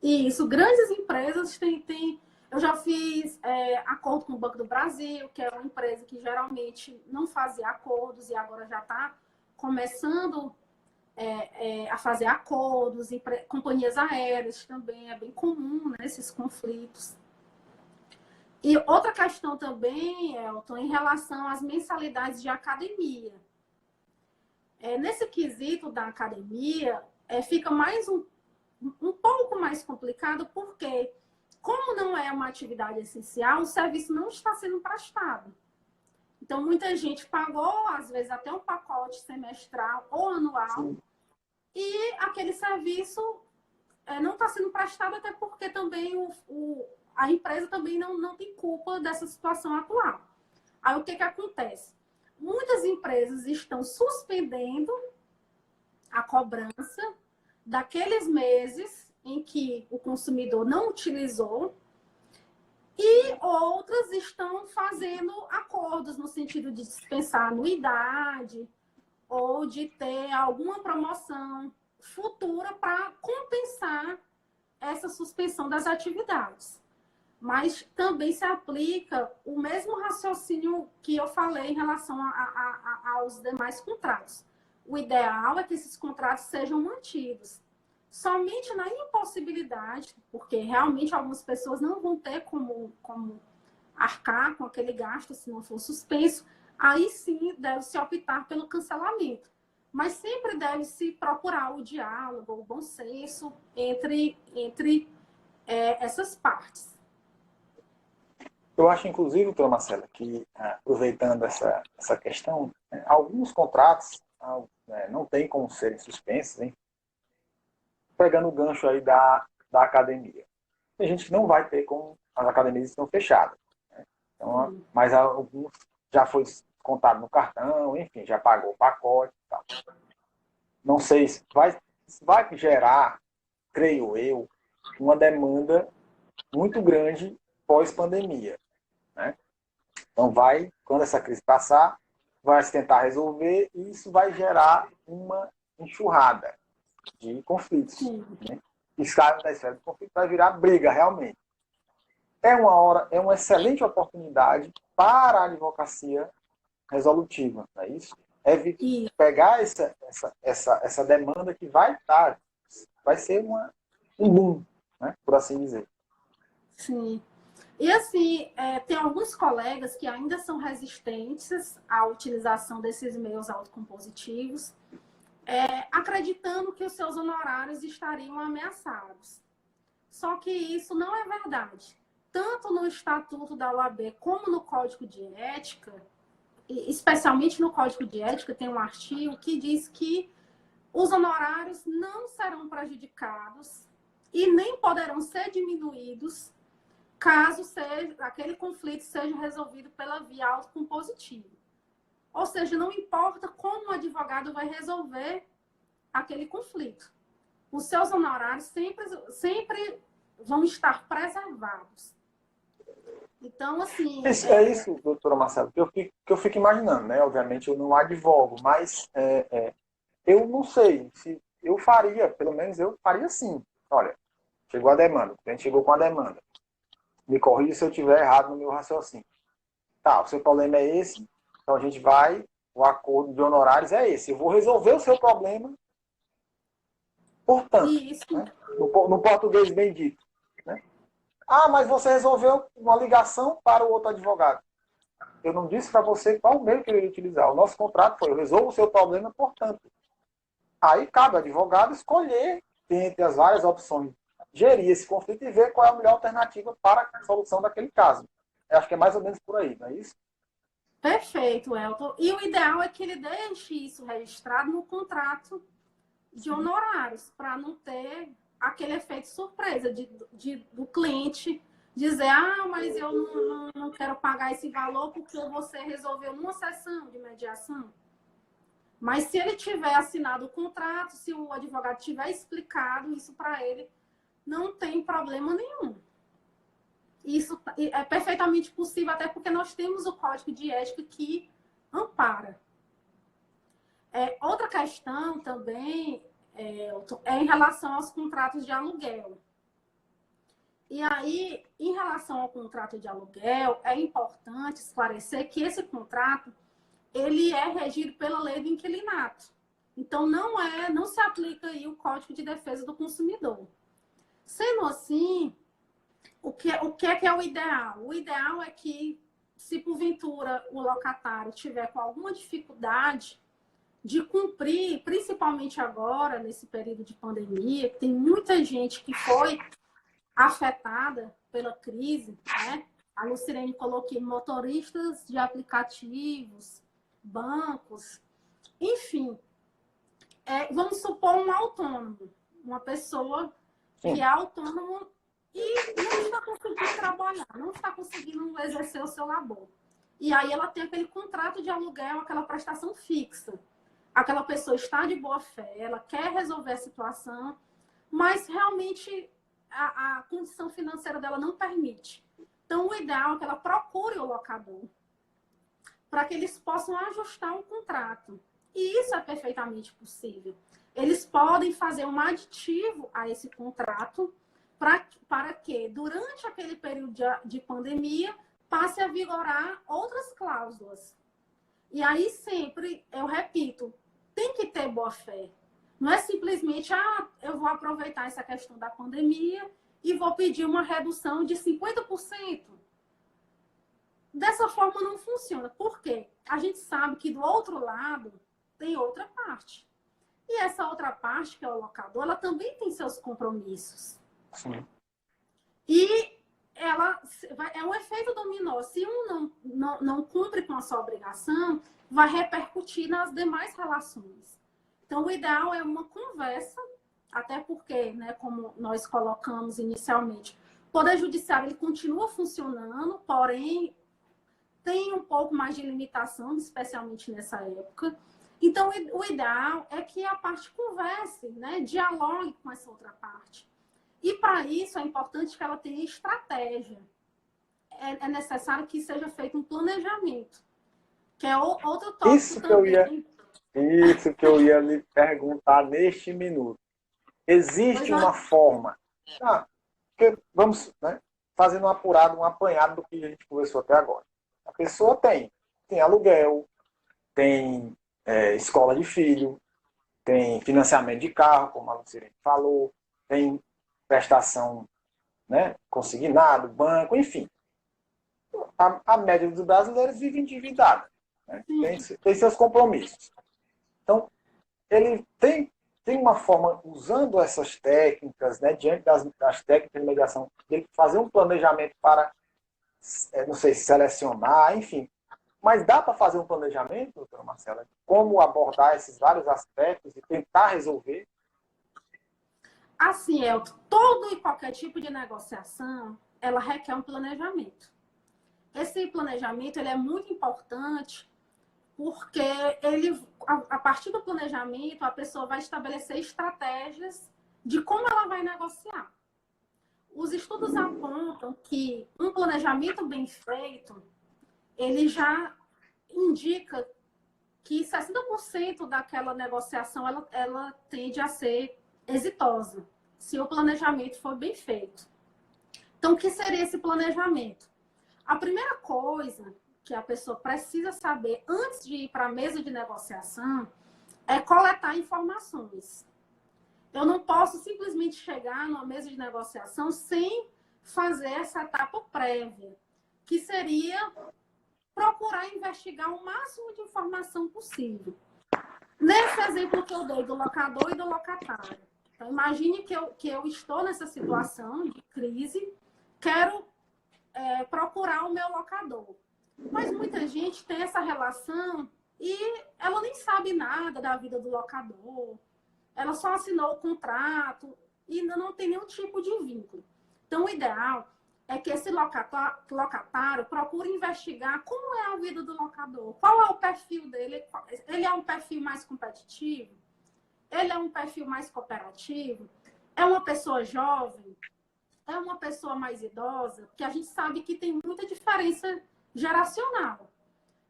Isso, grandes empresas têm. Eu já fiz acordo com o Banco do Brasil, que é uma empresa que geralmente não fazia acordos e agora já está começando a fazer acordos. Companhias aéreas também, é bem comum, né, esses conflitos. E outra questão também, Elton, em relação às mensalidades de academia. Nesse quesito da academia, fica mais um pouco mais complicado, porque, como não é uma atividade essencial, o serviço não está sendo prestado. Então, muita gente pagou, às vezes, até um pacote semestral ou anual, e aquele serviço não está sendo prestado, até porque também a empresa também não tem culpa dessa situação atual. Aí, o que acontece? Muitas empresas estão suspendendo a cobrança daqueles meses em que o consumidor não utilizou, e outras estão fazendo acordos no sentido de dispensar anuidade ou de ter alguma promoção futura para compensar essa suspensão das atividades. Mas também se aplica o mesmo raciocínio que eu falei em relação aos demais contratos. O ideal é que esses contratos sejam mantidos. Somente na impossibilidade, porque realmente algumas pessoas não vão ter como arcar com aquele gasto se não for suspenso, aí sim deve-se optar pelo cancelamento. Mas sempre deve-se procurar o diálogo, o bom senso entre essas partes. Eu acho, inclusive, doutora Marcela, que, aproveitando essa questão, alguns contratos não têm como serem suspensos, hein? Pegando o gancho aí da academia. Tem gente que não vai ter, como as academias estão fechadas, né? Então, mas alguns já foi contado no cartão, enfim, já pagou o pacote e tal. Não sei se vai gerar, creio eu, uma demanda muito grande pós-pandemia, né? Então quando essa crise passar, vai se tentar resolver e isso vai gerar uma enxurrada de conflitos, né? Escala da esfera do conflito vai virar briga realmente. É uma excelente oportunidade para a advocacia resolutiva, não é isso? Pegar essa demanda que vai ser um boom, né? Por assim dizer. Sim. E assim, tem alguns colegas que ainda são resistentes à utilização desses meios autocompositivos, acreditando que os seus honorários estariam ameaçados. Só que isso não é verdade. Tanto no Estatuto da OAB como no Código de Ética, e especialmente no Código de Ética, tem um artigo que diz que os honorários não serão prejudicados e nem poderão ser diminuídos caso aquele conflito seja resolvido pela via autocompositiva. Ou seja, não importa como o advogado vai resolver aquele conflito. Os seus honorários sempre vão estar preservados. Então, assim... É isso, doutora Marcela, que eu fico imaginando, né? Obviamente eu não advogo, mas eu não sei se eu faria, pelo menos eu faria sim. Olha, chegou a demanda, o cliente chegou com a demanda. Me corrija se eu estiver errado no meu raciocínio. Tá, o seu problema é esse, então a gente vai O acordo de honorários é esse. Eu vou resolver o seu problema, portanto, Isso. né? No português bem dito. Né? Ah, mas você resolveu uma ligação para o outro advogado. Eu não disse para você qual meio que eu ia utilizar. O nosso contrato foi, eu resolvo o seu problema, portanto. Aí cabe ao advogado escolher entre as várias opções, gerir esse conflito e ver qual é a melhor alternativa para a solução daquele caso. Eu acho que é mais ou menos por aí, não é isso? Perfeito, Elton. E o ideal é que ele deixe isso registrado no contrato de honorários, para não ter aquele efeito surpresa do cliente dizer, ah, mas eu não quero pagar esse valor porque você resolveu numa sessão de mediação. Mas se ele tiver assinado o contrato, se o advogado tiver explicado isso para ele, não tem problema nenhum. Isso é perfeitamente possível, até porque nós temos o Código de Ética que ampara. Outra questão também é em relação aos contratos de aluguel. E aí, em relação ao contrato de aluguel, é importante esclarecer que esse contrato ele é regido pela lei do inquilinato. Então, não se aplica aí o Código de Defesa do Consumidor. Sendo assim, o que é o ideal? O ideal é que, se porventura o locatário tiver com alguma dificuldade de cumprir, principalmente agora, nesse período de pandemia, que tem muita gente que foi afetada pela crise, né? A Lucirene colocou aqui motoristas de aplicativos, bancos, enfim. Vamos supor um autônomo, uma pessoa que é autônomo e não está conseguindo trabalhar, não está conseguindo exercer o seu labor. E aí ela tem aquele contrato de aluguel, aquela prestação fixa. Aquela pessoa está de boa fé, ela quer resolver a situação, mas realmente a condição financeira dela não permite. Então, o ideal é que ela procure o locador para que eles possam ajustar um contrato. E isso é perfeitamente possível. Eles podem fazer um aditivo a esse contrato para que, durante aquele período de pandemia, passe a vigorar outras cláusulas. E aí sempre, eu repito, tem que ter boa fé. Não é simplesmente, eu vou aproveitar essa questão da pandemia e vou pedir uma redução de 50%. Dessa forma não funciona. Por quê? A gente sabe que do outro lado tem outra parte. E essa outra parte, que é o locador, ela também tem seus compromissos. Sim. E é um efeito dominó. Se um não cumpre com a sua obrigação, vai repercutir nas demais relações. Então, o ideal é uma conversa, até porque, né, como nós colocamos inicialmente, o Poder Judiciário ele continua funcionando, porém tem um pouco mais de limitação, especialmente nessa época. Então, o ideal é que a parte converse, né, dialogue com essa outra parte. E, para isso, é importante que ela tenha estratégia. É necessário que seja feito um planejamento, que é outro tópico Isso que eu ia lhe perguntar neste minuto. Existe uma forma... vamos, né, fazendo um apurado, um apanhado do que a gente conversou até agora. A pessoa tem aluguel, tem escola de filho, tem financiamento de carro, como a Lucirene falou, tem prestação, né, consignado, banco, enfim. A média dos brasileiros vive endividada, né? Tem seus compromissos. Então, ele tem uma forma, usando essas técnicas, né, diante das técnicas de mediação, de fazer um planejamento para, não sei, selecionar, enfim. Mas dá para fazer um planejamento, doutora Marcela, de como abordar esses vários aspectos e tentar resolver? Assim, Elton, todo e qualquer tipo de negociação, ela requer um planejamento. Esse planejamento ele é muito importante porque a partir do planejamento, a pessoa vai estabelecer estratégias de como ela vai negociar. Os estudos apontam que um planejamento bem feito, ele já indica que 60% daquela negociação ela tende a ser exitosa, se o planejamento for bem feito. Então, o que seria esse planejamento? A primeira coisa que a pessoa precisa saber antes de ir para a mesa de negociação é coletar informações. Eu não posso simplesmente chegar numa mesa de negociação sem fazer essa etapa prévia, que seria procurar investigar o máximo de informação possível. Nesse exemplo que eu dei do locador e do locatário. Então, imagine que eu estou nessa situação de crise, quero procurar o meu locador. Mas muita gente tem essa relação e ela nem sabe nada da vida do locador, ela só assinou o contrato e ainda não tem nenhum tipo de vínculo. Então, o ideal é que esse locatário procure investigar como é a vida do locador, qual é o perfil dele, ele é um perfil mais competitivo, ele é um perfil mais cooperativo, é uma pessoa jovem, é uma pessoa mais idosa, porque a gente sabe que tem muita diferença geracional.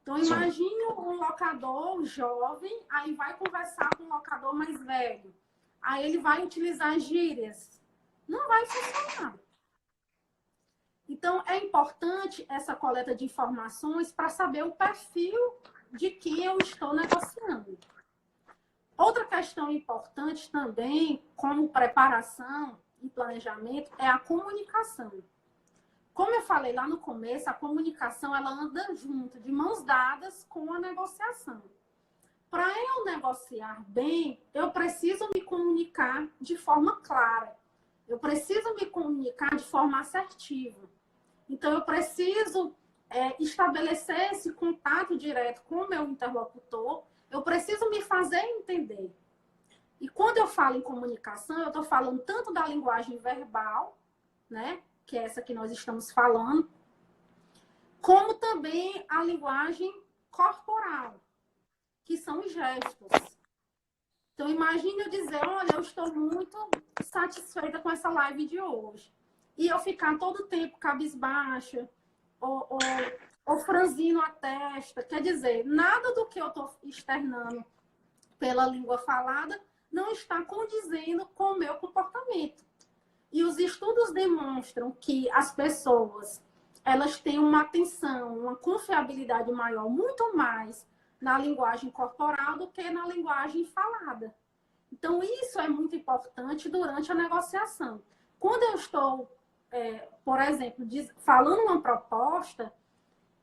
Então, imagine um locador jovem, aí vai conversar com um locador mais velho. Aí ele vai utilizar gírias. Não vai funcionar. Então, é importante essa coleta de informações para saber o perfil de quem eu estou negociando. Outra questão importante também, como preparação e planejamento, é a comunicação. Como eu falei lá no começo, a comunicação ela anda junto, de mãos dadas com a negociação. Para eu negociar bem, eu preciso me comunicar de forma clara. Eu preciso me comunicar de forma assertiva. Então, eu preciso estabelecer esse contato direto com o meu interlocutor. Eu preciso me fazer entender. E quando eu falo em comunicação, eu estou falando tanto da linguagem verbal, né, que é essa que nós estamos falando, como também a linguagem corporal, que são os gestos. Então, imagine eu dizer, olha, eu estou muito satisfeita com essa live de hoje. E eu ficar todo o tempo cabisbaixa, ou franzindo a testa. Quer dizer, nada do que eu estou externando pela língua falada não está condizendo com o meu comportamento. E os estudos demonstram que as pessoas, elas têm uma atenção, uma confiabilidade maior, muito mais na linguagem corporal do que na linguagem falada. Então, isso é muito importante durante a negociação. Quando eu estou, por exemplo, falando uma proposta,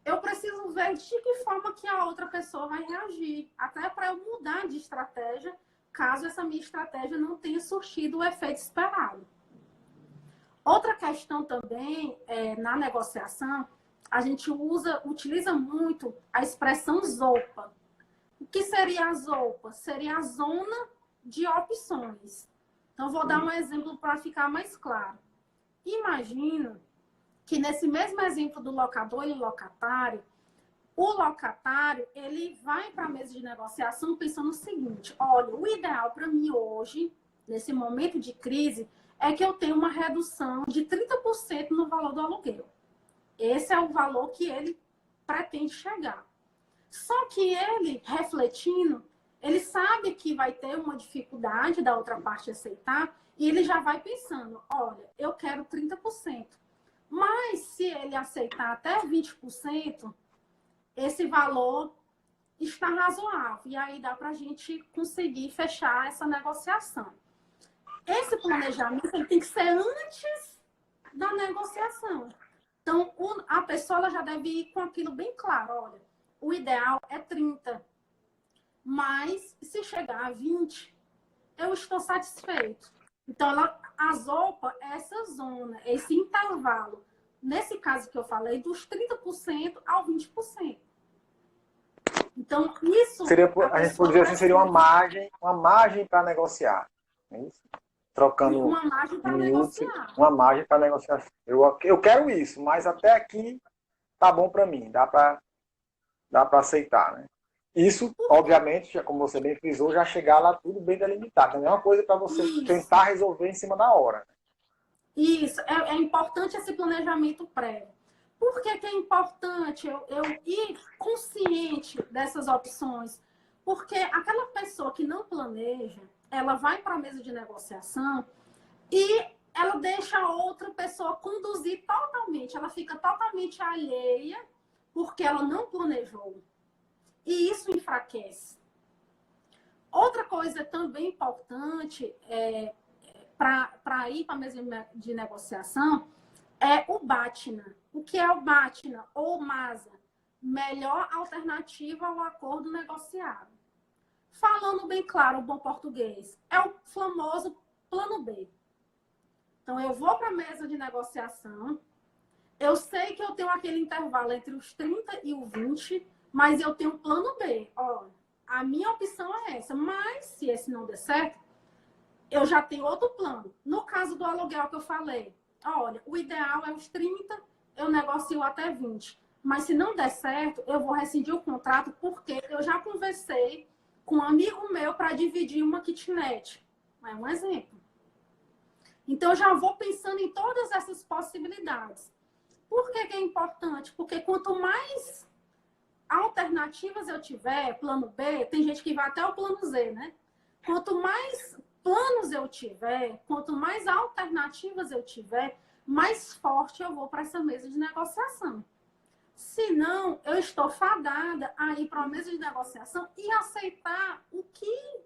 eu preciso ver de que forma que a outra pessoa vai reagir, até para eu mudar de estratégia, caso essa minha estratégia não tenha surtido o efeito esperado. Outra questão também, na negociação, a gente utiliza muito a expressão ZOPA. O que seria a ZOPA? Seria a zona de opções. Então, vou dar um exemplo para ficar mais claro. Imagina que nesse mesmo exemplo do locador e locatário, o locatário ele vai para a mesa de negociação pensando o seguinte, olha, o ideal para mim hoje, nesse momento de crise, é que eu tenha uma redução de 30% no valor do aluguel. Esse é o valor que ele pretende chegar. Só que ele, refletindo, ele sabe que vai ter uma dificuldade da outra parte aceitar e ele já vai pensando, olha, eu quero 30%. Mas se ele aceitar até 20%, esse valor está razoável. E aí dá para a gente conseguir fechar essa negociação. Esse planejamento ele tem que ser antes da negociação. Então, a pessoa ela já deve ir com aquilo bem claro. Olha, o ideal é 30%. Mas, se chegar a 20%, eu estou satisfeito. Então, a ZOPA é essa zona, esse intervalo. Nesse caso que eu falei, dos 30% ao 20%. Então, isso... A gente poderia dizer assim, seria uma margem para negociar. É isso? Trocando uma margem para negociar. Uma margem para negociar. Eu quero isso, mas até aqui tá bom para mim, dá para aceitar, né? Isso, obviamente, como você bem frisou, já chegar lá tudo bem delimitado. Não é uma coisa para você tentar resolver em cima da hora. Isso, é importante esse planejamento prévio. Por que é importante eu ir consciente dessas opções? Porque aquela pessoa que não planeja, ela vai para a mesa de negociação e ela deixa a outra pessoa conduzir totalmente, ela fica totalmente alheia porque ela não planejou. E isso enfraquece. Outra coisa também importante para ir para a mesa de negociação é o BATNA. O que é o BATNA ou MASA? Melhor alternativa ao acordo negociado. Falando bem claro, o bom português, é o famoso plano B. Então, eu vou para a mesa de negociação, eu sei que eu tenho aquele intervalo entre os 30 e o 20, mas eu tenho um plano B. Ó, a minha opção é essa, mas se esse não der certo, eu já tenho outro plano. No caso do aluguel que eu falei, olha, o ideal é os 30, eu negocio até 20. Mas se não der certo, eu vou rescindir o contrato porque eu já conversei com um amigo meu para dividir uma kitnet. É um exemplo. Então, eu já vou pensando em todas essas possibilidades. Por que é importante? Porque quanto mais alternativas eu tiver, plano B, tem gente que vai até o plano Z, né? Quanto mais planos eu tiver, quanto mais alternativas eu tiver, mais forte eu vou para essa mesa de negociação. Se não, eu estou fadada a ir para uma mesa de negociação e aceitar o que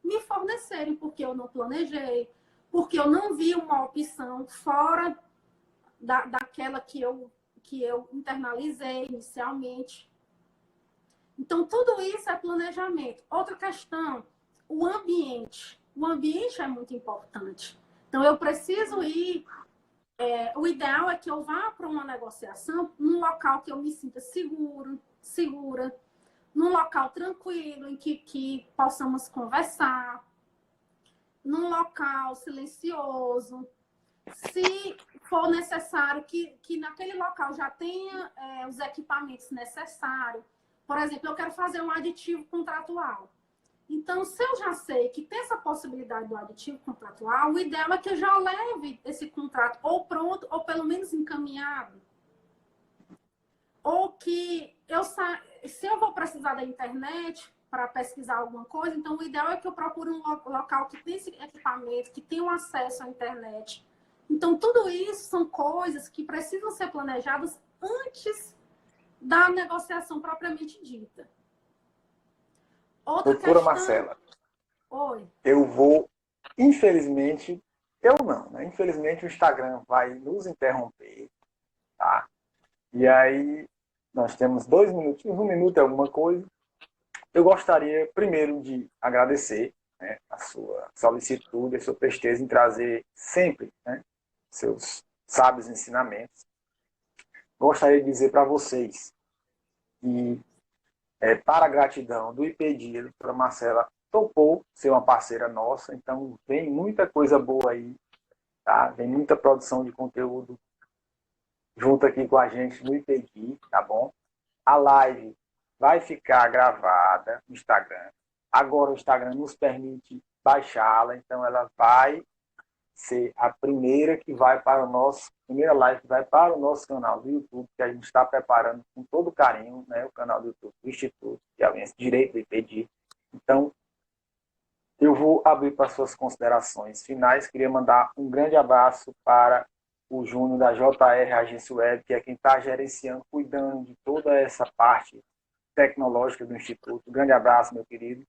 me fornecerem, porque eu não planejei, porque eu não vi uma opção fora daquela que eu internalizei inicialmente. Então, tudo isso é planejamento. Outra questão, o ambiente. O ambiente é muito importante. Então, eu preciso ir... o ideal é que eu vá para uma negociação num local que eu me sinta segura, num local tranquilo, em que possamos conversar, num local silencioso. Se for necessário que naquele local já tenha os equipamentos necessários. Por exemplo, eu quero fazer um aditivo contratual. Então, se eu já sei que tem essa possibilidade do aditivo contratual, o ideal é que eu já leve esse contrato ou pronto, ou pelo menos encaminhado. Ou que se eu vou precisar da internet para pesquisar alguma coisa, então o ideal é que eu procure um local que tenha esse equipamento, que tenha um acesso à internet. Então, tudo isso são coisas que precisam ser planejadas antes da negociação propriamente dita. Outra Doutora questão... Marcela, Oi. eu vou, infelizmente, eu não, né? Infelizmente o Instagram vai nos interromper, tá? E aí nós temos 2 minutinhos, 1 minuto é alguma coisa. Eu gostaria primeiro de agradecer, né, a sua solicitude, a sua presteza em trazer sempre, né, seus sábios ensinamentos. Gostaria de dizer para vocês que, para a gratidão do IPEDI, a doutora Marcela topou ser uma parceira nossa, então vem muita coisa boa aí, tá? Vem muita produção de conteúdo junto aqui com a gente no IPEDI, tá bom? A live vai ficar gravada no Instagram. Agora o Instagram nos permite baixá-la, então ela vai ser a primeira que vai para o nosso, primeira live que vai para o nosso canal do YouTube, que a gente está preparando com todo carinho, né, o canal do YouTube do Instituto de Aliança Direito do IPEDI. Então, eu vou abrir para suas considerações finais. Queria mandar um grande abraço para o Júnior da JR Agência Web, que é quem está gerenciando, cuidando de toda essa parte tecnológica do Instituto. Um grande abraço, meu querido.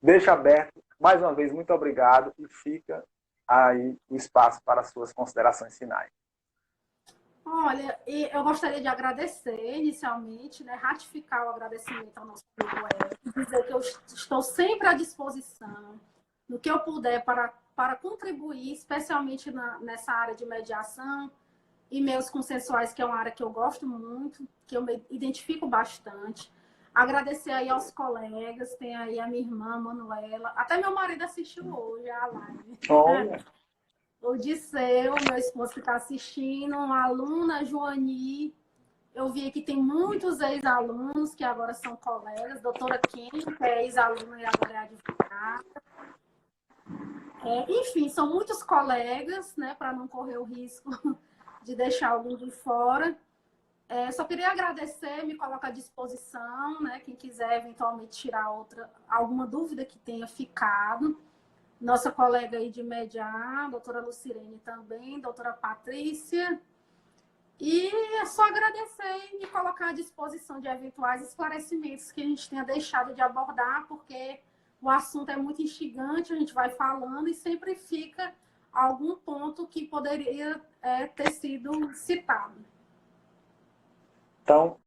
Deixa aberto, mais uma vez, muito obrigado, e fica aí o espaço para as suas considerações finais. Olha, eu gostaria de agradecer inicialmente, né, ratificar o agradecimento ao nosso amigo Hélio, dizer que eu estou sempre à disposição, no que eu puder, para contribuir, especialmente nessa área de mediação e meios consensuais, que é uma área que eu gosto muito, que eu me identifico bastante. Agradecer aí aos colegas, tem aí a minha irmã, Manuela, até meu marido assistiu hoje a live. Olha. O Disseu, meu esposo que está assistindo, a aluna Joani. Eu vi que tem muitos ex-alunos que agora são colegas. Doutora Kim, que é ex-aluna e agora é advogada. Enfim, são muitos colegas, né, para não correr o risco de deixar algum de fora. Só queria agradecer, me colocar à disposição, né, quem quiser eventualmente tirar alguma dúvida que tenha ficado. Nossa colega aí de mediar, doutora Lucirene também, doutora Patrícia. E é só agradecer e me colocar à disposição de eventuais esclarecimentos que a gente tenha deixado de abordar, porque o assunto é muito instigante, a gente vai falando e sempre fica algum ponto que poderia ter sido citado. Então,